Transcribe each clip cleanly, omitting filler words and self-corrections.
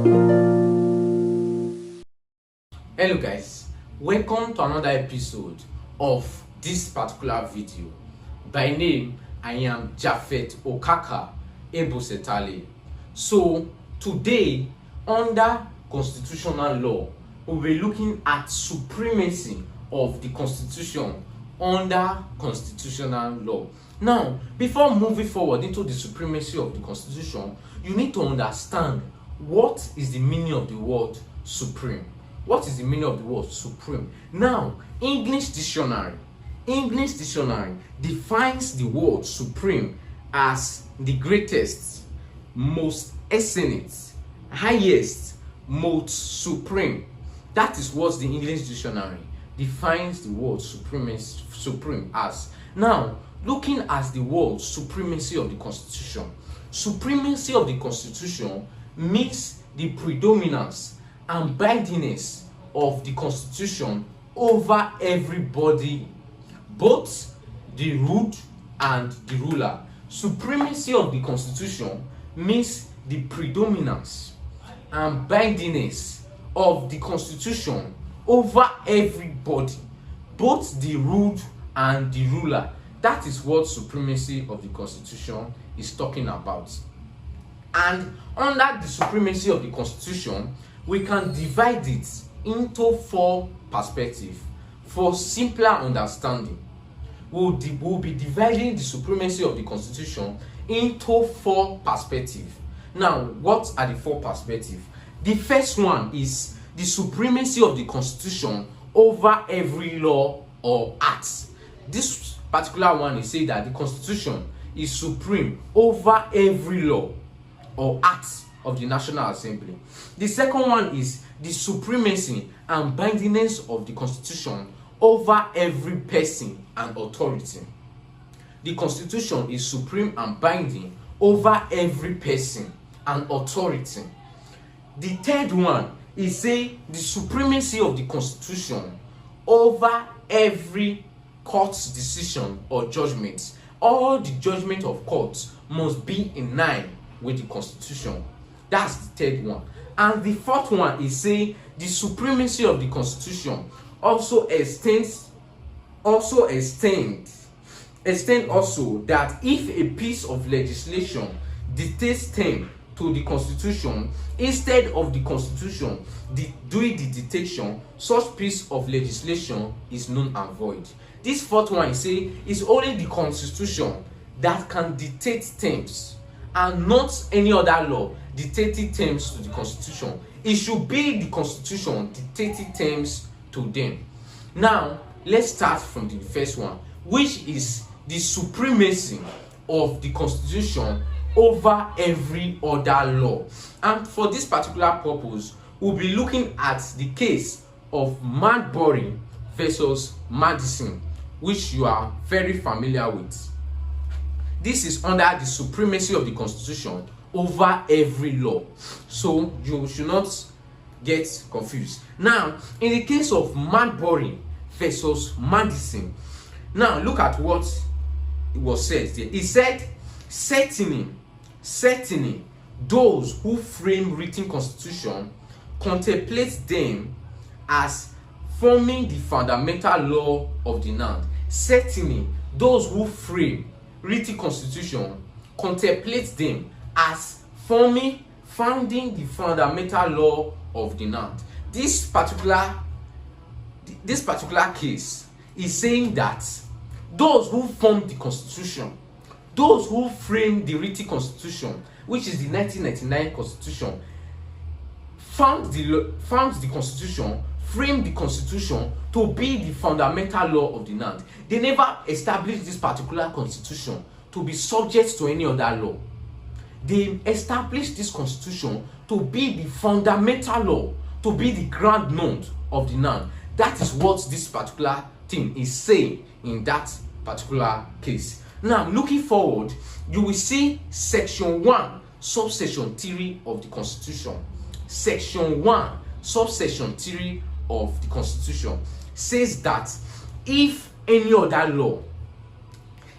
Hello guys, welcome to another episode of this particular video. By name, I am Japhet Okaka Ebosetale. So today, under constitutional law, we'll be looking at supremacy of the constitution under constitutional law. Now, before moving forward into the supremacy of the constitution, you need to understand what is the meaning of the word supreme. What is the meaning of the word supreme? Now, English dictionary defines the word supreme as the greatest, most excellent, highest, most supreme. That is what the English dictionary defines the word supreme as. Now, looking at the word supremacy of the constitution. Supremacy of the constitution means the predominance and bindingness of the constitution over everybody, both the ruled and the ruler. Supremacy of the constitution means the predominance and bindingness of the constitution over everybody, both the ruled and the ruler. That is what supremacy of the constitution is talking about. And under the supremacy of the constitution, we can divide it into four perspectives. For simpler understanding, we'll be dividing the supremacy of the constitution into four perspectives. Now, what are the four perspectives? The first one is the supremacy of the constitution over every law or act. This particular one is saying that the constitution is supreme over every law or act of the National Assembly. The second one is the supremacy and bindingness of the constitution over every person and authority. The constitution is supreme and binding over every person and authority. The third one is say the supremacy of the constitution over every court's decision or judgment. All the judgment of courts must be in line with the constitution. That's the third one. And the fourth one is say the supremacy of the constitution also extend also that if a piece of legislation dictates term to the constitution instead of the constitution doing the dictation, such piece of legislation is null and void. This fourth one is say is only the constitution that can dictate terms and not any other law dictating terms to the constitution. It should be the constitution dictating terms to them. Now, let's start from the first one, which is the supremacy of the constitution over every other law. And for this particular purpose, we'll be looking at the case of Marbury versus Madison, which you are very familiar with. This is under the supremacy of the constitution over every law. So you should not get confused. Now, in the case of Marbury versus Madison, now look at what it was said there. It said, certainly those who frame written constitution contemplate them as forming the fundamental law of the land. Certainly those who frame written constitution contemplate them as founding the fundamental law of the land. This particular case is saying that those who formed the constitution, those who framed the written constitution, which is the 1999 constitution, found the constitution, framed the constitution to be the fundamental law of the land. They never established this particular constitution to be subject to any other law. They established this constitution to be the fundamental law, to be the grand norm of the land. That is what this particular thing is saying in that particular case. Now, looking forward, you will see section 1 subsection 3 of the constitution. Section 1 subsection 3 of the constitution says that if any other law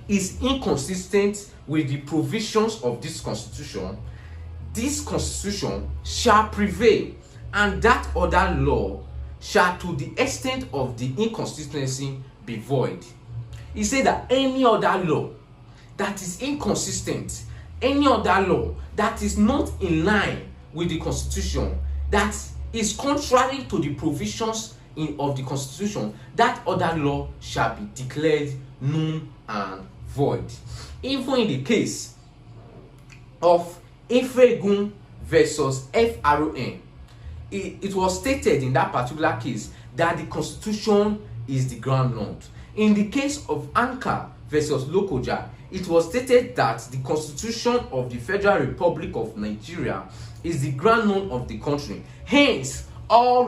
is inconsistent with the provisions of this constitution, this constitution shall prevail, and that other law shall to the extent of the inconsistency be void. He said that any other law that is inconsistent, any other law that is not in line with the constitution, that is contrary to the provisions of the constitution, that other law shall be declared null and void. Even in the case of Efegun versus FRON, it was stated in that particular case that the constitution is the ground law. In the case of Anka versus Lokoja, it was stated that the constitution of the Federal Republic of Nigeria is the ground law of the country. Hence, all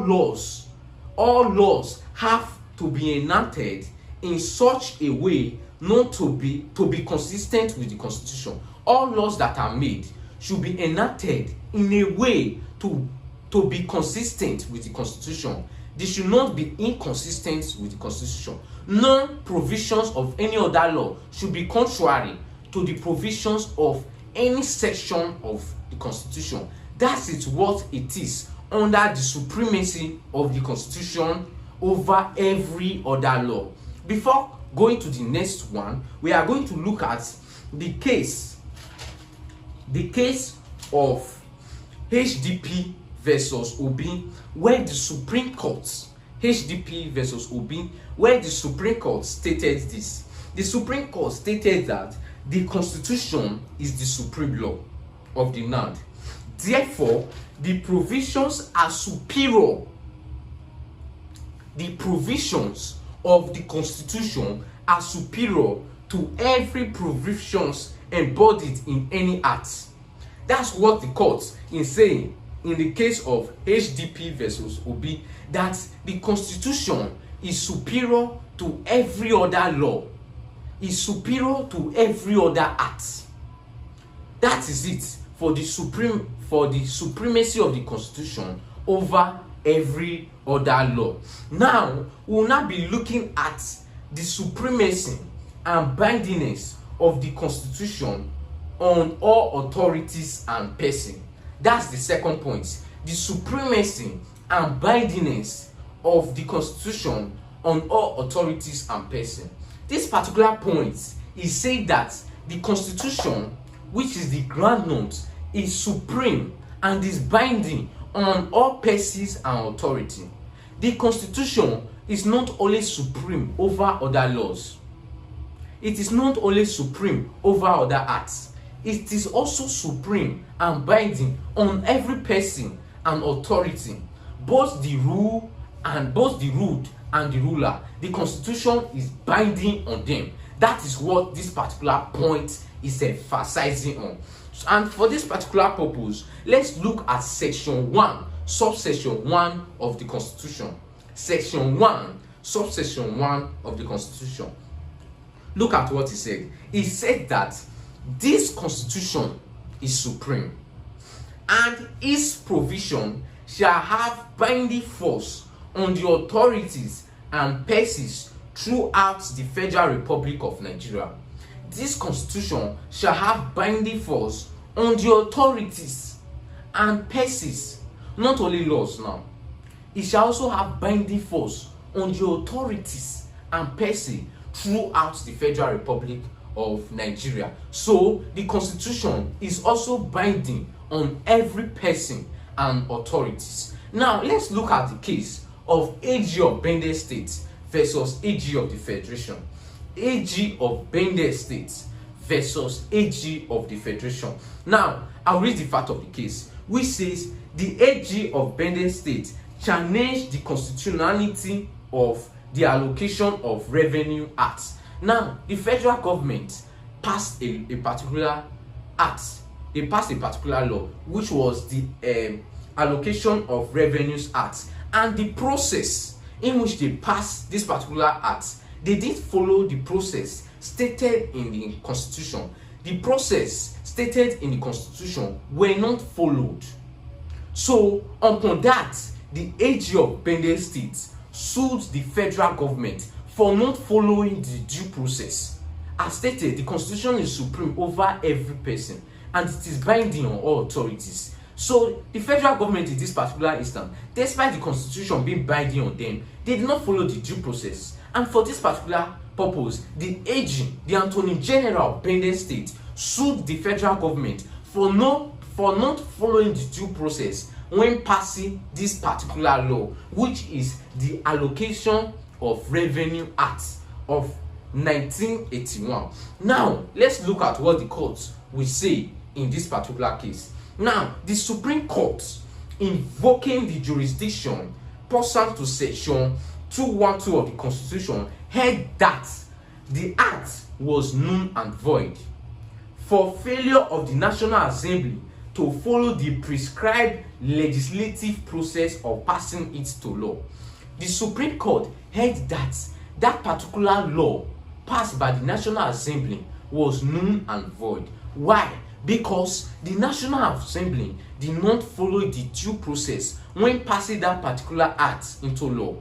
laws have to be enacted in such a way not to be consistent with the constitution. All laws that are made should be enacted in a way to be consistent with the constitution. They should not be inconsistent with the constitution. No provisions of any other law should be contrary to the provisions of any section of the constitution. That is what it is under the supremacy of the constitution over every other law. Before going to the next one, we are going to look at the case of HDP versus Obi, where the Supreme Court, HDP versus Obi, where the Supreme Court stated this. The Supreme Court stated that the Constitution is the supreme law of the land. Therefore, the provisions are superior. The provisions of the Constitution are superior to every provisions embodied in any act. That's what the court is saying in the case of HDP versus Obi, that the Constitution is superior to every other law, is superior to every other act. That is it for the supremacy of the Constitution over every other law. Now, we will now be looking at the supremacy and bindingness of the Constitution on all authorities and persons. That's the second point. The supremacy and bindingness of the Constitution on all authorities and persons. This particular point is saying that the Constitution, which is the ground law, is supreme and is binding on all persons and authority. The Constitution is not only supreme over other laws. It is not only supreme over other acts. It is also supreme and binding on every person and authority, both the ruled and the ruler. The Constitution is binding on them. That is what this particular point is emphasizing on. And for this particular purpose, let's look at section 1, subsection 1 of the Constitution. Section 1, subsection 1 of the Constitution. Look at what he said. He said that this Constitution is supreme, and its provision shall have binding force on the authorities and persons throughout the Federal Republic of Nigeria. This Constitution shall have binding force on the authorities and persons, not only laws now. It shall also have binding force on the authorities and persons throughout the Federal Republic of Nigeria. So the Constitution is also binding on every person and authorities. Now let's look at the case of AG of Bendel State versus AG of the Federation. AG of Bendel State versus AG of the Federation. Now I'll read the fact of the case, which says the AG of Bendel State challenged the constitutionality of the Allocation of Revenue Act. Now, the federal government passed a particular act. They passed a particular law, which was the Allocation of Revenues Act. And the process in which they passed this particular act, they did follow the process stated in the Constitution. The process stated in the Constitution were not followed. So, upon that, the AG of Bendel State sued the federal government for not following the due process. As stated, the Constitution is supreme over every person. and it is binding on all authorities. So the federal government in this particular instance, despite the constitution being binding on them, they did not follow the due process. And for this particular purpose, the AG, the Attorney General of Benin State, sued the federal government for not following the due process when passing this particular law, which is the Allocation of Revenue Act of 1981. Now, let's look at what the court will say in this particular case. Now, the Supreme Court, invoking the jurisdiction pursuant to section 212 of the Constitution, held that the act was null and void for failure of the National Assembly to follow the prescribed legislative process of passing it to law. The Supreme Court held that that particular law passed by the National Assembly was null and void. Why? Because the National Assembly did not follow the due process when passing that particular act into law.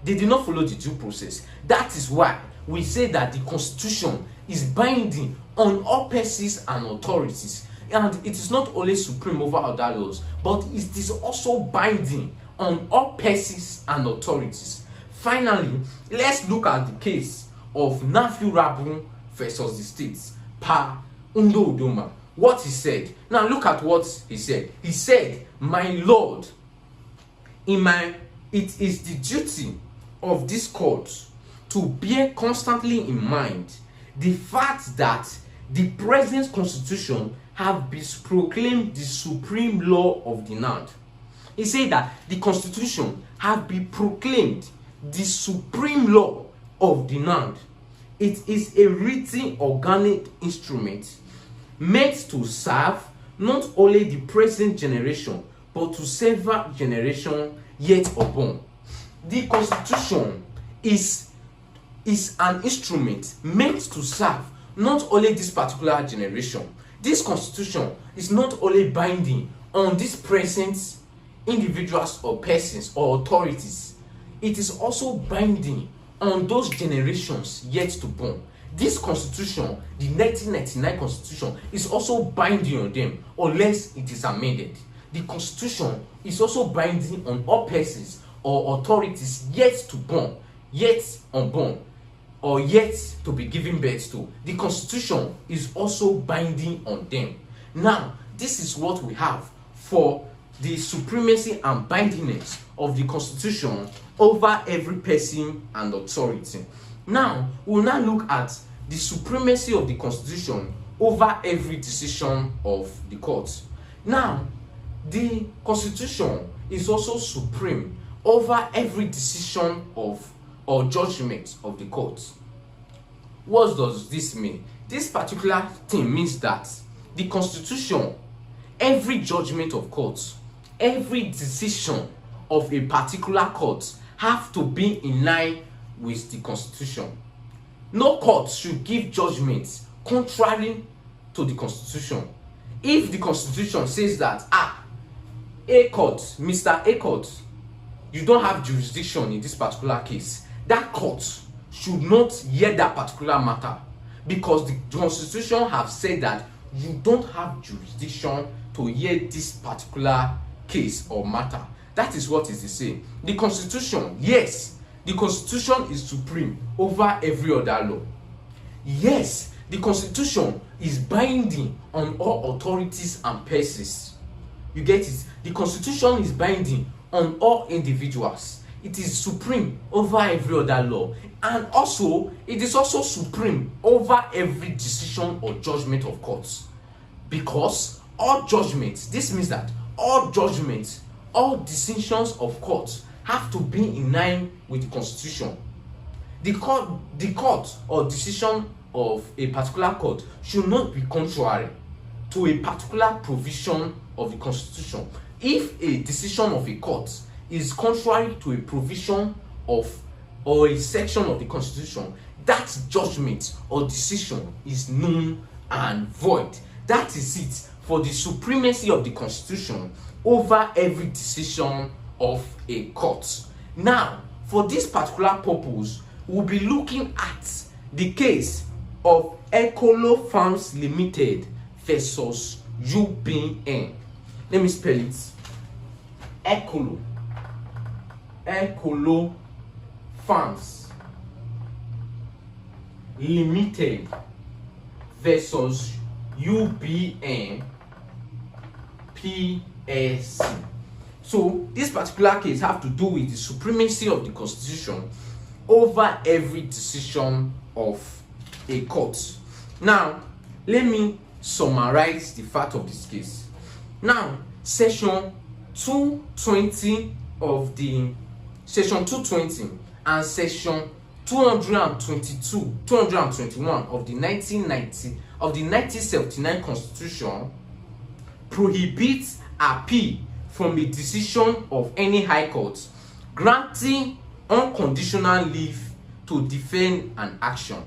They did not follow the due process. That is why we say that the Constitution is binding on all persons and authorities. And it is not only supreme over other laws, but it is also binding on all persons and authorities. Finally, let's look at the case of Nafiu Rabu versus the states, Pa Undo Udoma. What he said. Now look at what he said. He said, "My Lord, it is the duty of this court to bear constantly in mind the fact that the present constitution have been proclaimed the supreme law of the land." He said that the constitution have been proclaimed the supreme law of the land. It is a written organic instrument meant to serve not only the present generation but to several generations yet unborn. The constitution is an instrument meant to serve not only this particular generation. This constitution is not only binding on these present individuals or persons or authorities, it is also binding on those generations yet to born. This constitution, the 1999 constitution, is also binding on them unless it is amended. The constitution is also binding on all persons or authorities yet to born, yet unborn, or yet to be given birth to. The constitution is also binding on them. Now, this is what we have for the supremacy and bindingness of the constitution over every person and authority. Now, we'll now look at the supremacy of the constitution over every decision of the court. Now, the constitution is also supreme over every decision of or judgment of the court. What does this mean? This particular thing means that the constitution, every judgment of courts, every decision of a particular court have to be in line with the constitution. No court should give judgments contrary to the constitution. If the constitution says that, A court, Mr. A court, you don't have jurisdiction in this particular case, that court should not hear that particular matter, because the constitution have said that you don't have jurisdiction to hear this particular case or matter. That is what it is saying. The constitution, yes, the constitution is supreme over every other law. Yes, the constitution is binding on all authorities and persons. You get it? The constitution is binding on all individuals. It is supreme over every other law, and also it is also supreme over every decision or judgment of courts, because all judgments, this means that all judgments, all decisions of courts have to be in line with the constitution. The court or decision of a particular court should not be contrary to a particular provision of the constitution. If a decision of a court is contrary to a provision of or a section of the constitution, that judgment or decision is null and void. That is it for the supremacy of the constitution over every decision of a court. Now, for this particular purpose, we'll be looking at the case of Ecolo Farms Limited versus UBN. Let me spell it. Ekolo Farms Limited versus UBN PSC. So this particular case have to do with the supremacy of the Constitution over every decision of a court. Now, let me summarize the fact of this case. Now, section 220 and section 221 of the 1979 Constitution prohibits appeal from a decision of any high court granting unconditional leave to defend an action.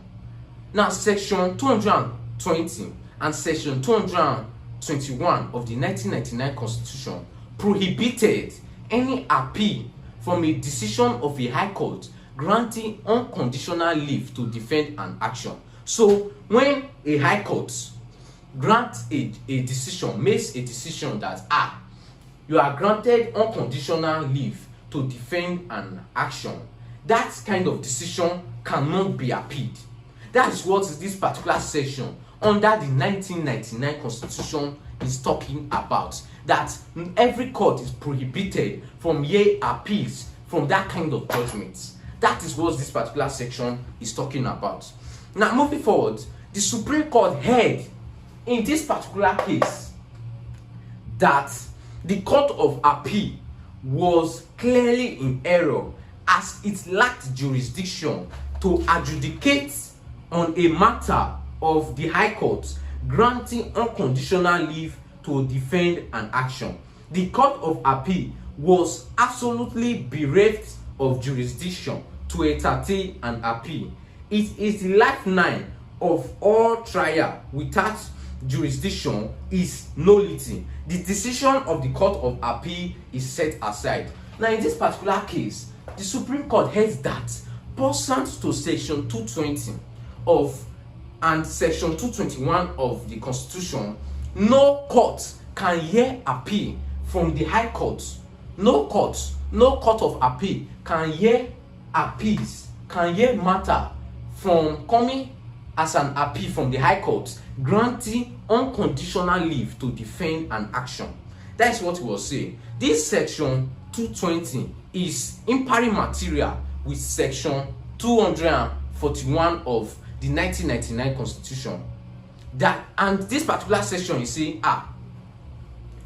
Now, section 220 and section 221 of the 1999 Constitution prohibited any appeal from a decision of a high court granting unconditional leave to defend an action. So when a high court grants a decision, makes a decision that you are granted unconditional leave to defend an action, that kind of decision cannot be appealed. That is what this particular section under the 1999 Constitution is talking about. That every court is prohibited from hearing appeals from that kind of judgments. That is what this particular section is talking about. Now, moving forward, the Supreme Court held in this particular case that the Court of Appeal was clearly in error as it lacked jurisdiction to adjudicate on a matter of the High Court granting unconditional leave to defend an action. The Court of Appeal was absolutely bereft of jurisdiction to entertain an appeal. It is the lifeline of all trial without jurisdiction is nullity. The decision of the Court of Appeal is set aside. Now, in this particular case, the Supreme Court held that pursuant to section 220 and section 221 of the Constitution, no court can hear appeal from the High Court. No court of appeal can hear appeals, can hear matter from coming as an appeal from the High Court granting unconditional leave to defend an action. That is what we will say. This section 220 is impari material with section 241 of the 1999 Constitution. And this particular section, you see,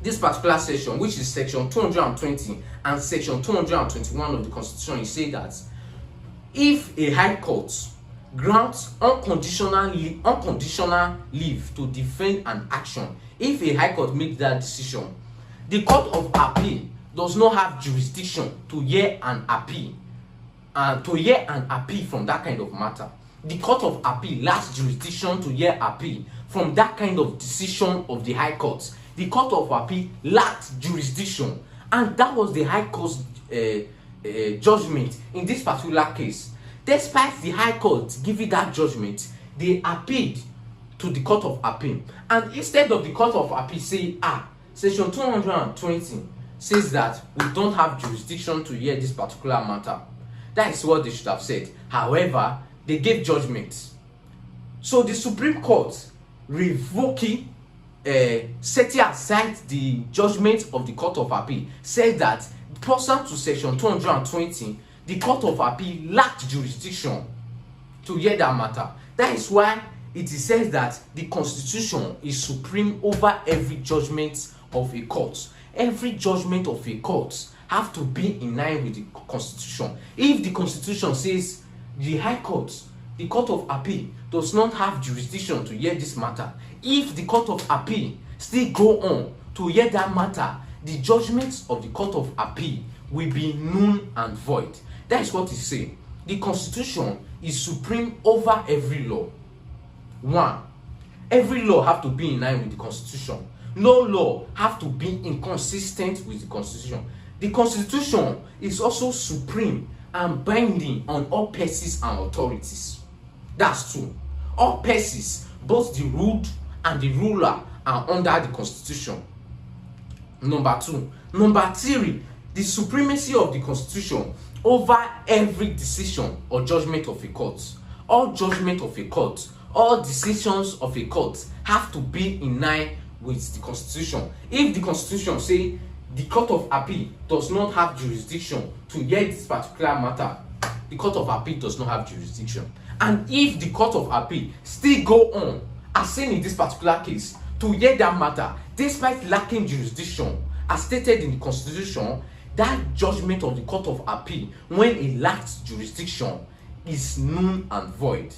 this particular section, which is section 220 and section 221 of the Constitution, you say that if a High Court grants unconditional leave to defend an action, if a High Court makes that decision, the Court of Appeal does not have jurisdiction to hear an appeal, from that kind of matter. The Court of Appeal lacks jurisdiction to hear appeal from that kind of decision of the High Court. The Court of Appeal lacked jurisdiction, and that was the High Court's judgment in this particular case. Despite the High Court giving that judgment, they appealed to the Court of Appeal, and instead of the Court of Appeal saying, section 220 says that we don't have jurisdiction to hear this particular matter, that is what they should have said. However, they gave judgment. So the Supreme Court revoking, setting aside the judgment of the Court of Appeal, said that pursuant to section 220, the Court of Appeal lacked jurisdiction to hear that matter. That is why it is said that the Constitution is supreme over every judgment of a court. Every judgment of a court have to be in line with the Constitution. If the Constitution says the High Court, the Court of Appeal does not have jurisdiction to hear this matter, if the Court of Appeal still go on to hear that matter, the judgments of the Court of Appeal will be null and void. That is what it says. The Constitution is supreme over every law. 1. Every law have to be in line with the Constitution. No law have to be inconsistent with the Constitution. The Constitution is also supreme and binding on all persons and authorities. That's true. All persons, both the ruled and the ruler, and under the Constitution. Number 2. Number 3, the supremacy of the Constitution over every decision or judgment of a court. All judgment of a court, all decisions of a court have to be in line with the Constitution. If the Constitution say the Court of Appeal does not have jurisdiction to hear this particular matter, the Court of Appeal does not have jurisdiction. And if the Court of Appeal still go on as seen in this particular case to hear that matter, despite lacking jurisdiction as stated in the Constitution, that judgment of the Court of Appeal, when it lacks jurisdiction, is null and void.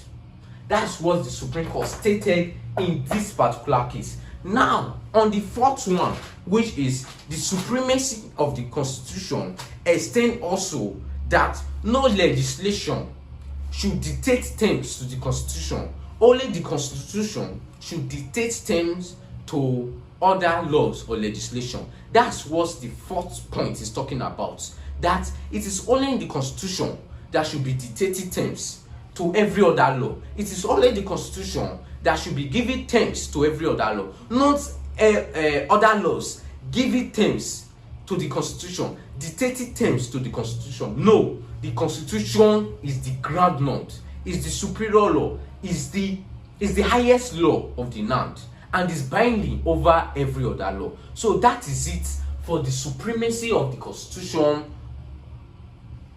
That's what the Supreme Court stated in this particular case. Now, on the 4th one, which is the supremacy of the Constitution, extend also that no legislation should dictate terms to the Constitution. Only the Constitution should dictate terms to other laws or legislation. That's what the 4th point is talking about. That it is only in the Constitution that should be dictating terms to every other law. It is only the Constitution that should be giving terms to every other law, not other laws giving terms to the Constitution, dictating terms to the Constitution. No, the Constitution is the groundnut, is the superior law, is the highest law of the land, and is binding over every other law. So that is it for the supremacy of the Constitution.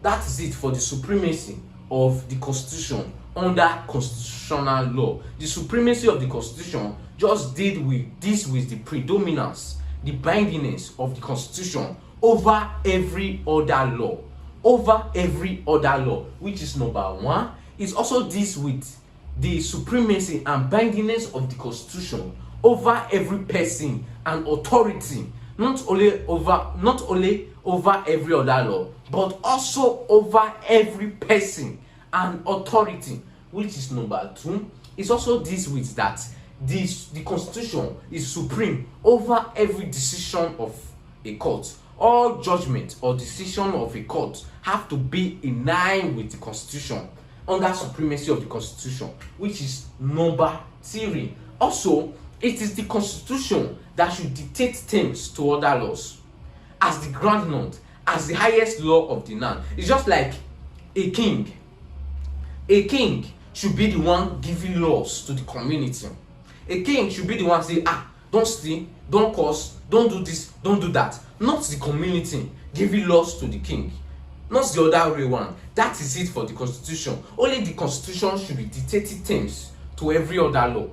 That is it for the supremacy of the Constitution under constitutional law. The supremacy of the Constitution just did with this, with the predominance, the bindingness of the Constitution over every other law. Over every other law, which is number 1. Is also this with the supremacy and bindingness of the Constitution over every person and authority, not only over every other law, but also over every person and authority, which is number 2. Is also this with that the Constitution is supreme over every decision of a court. All judgment or decision of a court have to be in line with the Constitution under supremacy of the Constitution, which is number 3. Also, it is the Constitution that should dictate terms to other laws as the groundnut, as the highest law of the land. It's just like a king. A king should be the one giving laws to the community. A king should be the one saying, don't steal, don't curse, don't do this, don't do that. Not the community giving laws to the king. Not the other way around. That is it for the Constitution. Only the Constitution should be dictating terms to every other law.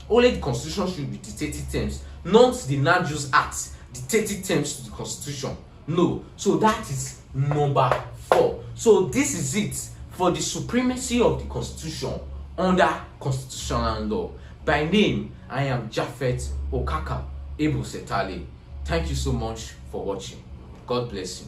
Only the Constitution should be dictating terms, not the Land Use Act dictating terms to the Constitution. No. So that is number 4. So this is it for the supremacy of the Constitution under constitutional law. By name, I am Japhet Okaka Ebu Setale. Thank you so much for watching. God bless you.